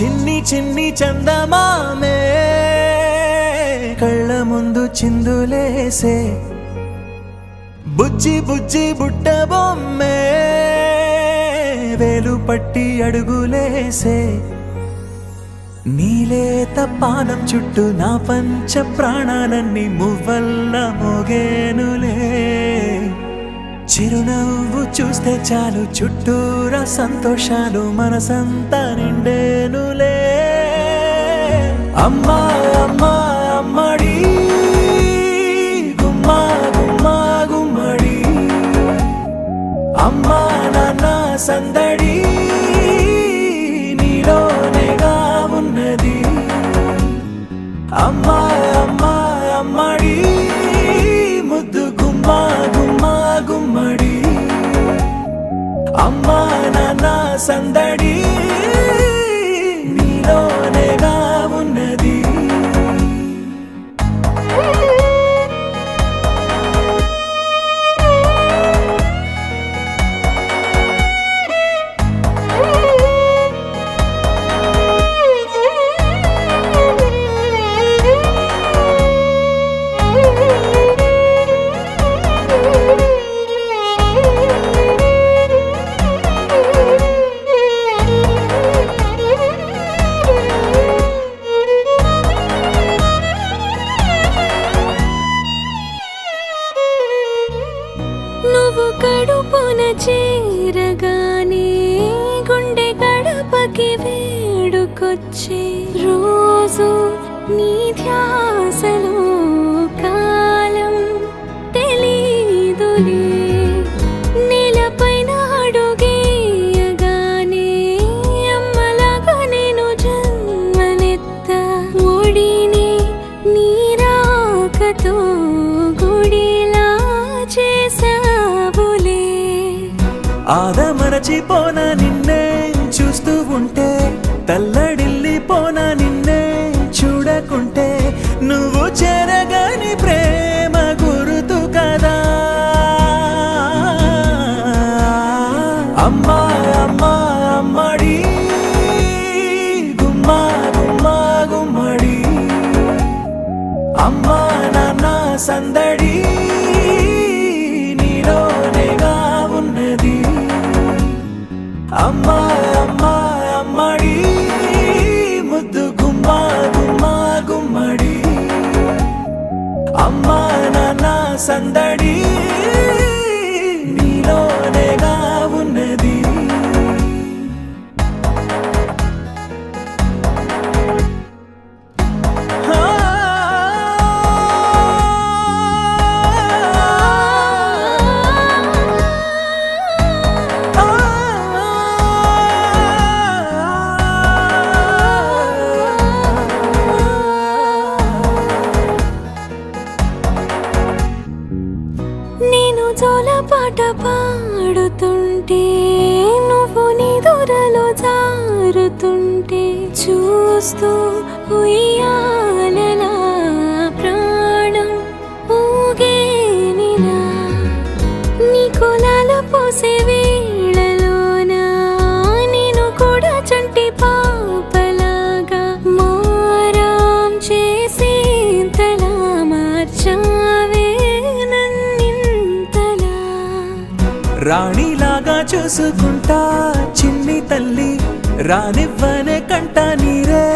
చిన్ని చిన్ని చందమామే కళ్ళ ముందు చిందులేసే బుజ్జి బుజ్జి బుట్ట బొమ్మే వేలు పట్టి అడుగులేసే నీలేత పానం చుట్టూ నా పంచ ప్రాణాలన్నీ మువ్వల్ల మోగేనులే చిరునవ్వు చూస్తే చాలు చుట్టూరా సంతోషాలు మనసంతా నిండేనులే అమ్మా అమ్మా అమ్మడి గుమ్మా గుమ్మా గుమ్మడి అమ్మా నాన్న సందడి నీలోనేగా ఉన్నది అమ్మా అమ్మా అమ్మడి ముద్దు గుమ్మా గుమ్మా గుమ్మడి అమ్మా నాన్న సందడి నీలోనేగా ఉన్నది నువ్వు కడుపున చేరగానే గుండె గడపకి వేడుకొచ్చే రోజు నీ ధ్యాసలో కాలం తెలీదులే నేలపైన అడుగేయగానే అమ్మలాగా నేను జన్మనెత్త ఒడిని నీ రాకతో గుడిలా చేసావులే ఆదమరచిపోనా నిన్నే చూస్తూ ఉంటే తల్లడిల్లిపోనా నిన్నే చూడకుంటే నువ్వు చెరగని ప్రేమ గురుతు కదా అమ్మా అమ్మా అమ్మడి గుమ్మా గుమ్మా గుమ్మడి అమ్మా నాన్న సందడి నీలోనేగా ఉన్నది అమ్మా అమ్మా అమ్మడి ముద్దు గుమ్మా గుమ్మా గుమ్మడి అమ్మా నాన్న సందడి నీలోనేగా ఉన్నది నేను జోలపాట పాడుతుంటే నువ్వు నిదురలో జారుతుంటే చూస్తూ ఉయ్యాలలా ప్రాణం ఊగేనిలా నీ కులాల పోసే వేళలోన నేను కూడా చంటి పాపలాగా మారాం చేసేంతలా మార్చావే రాణిలాగా చూసుకుంటా చిన్ని తల్లి రానివ్వనే కంట నీరే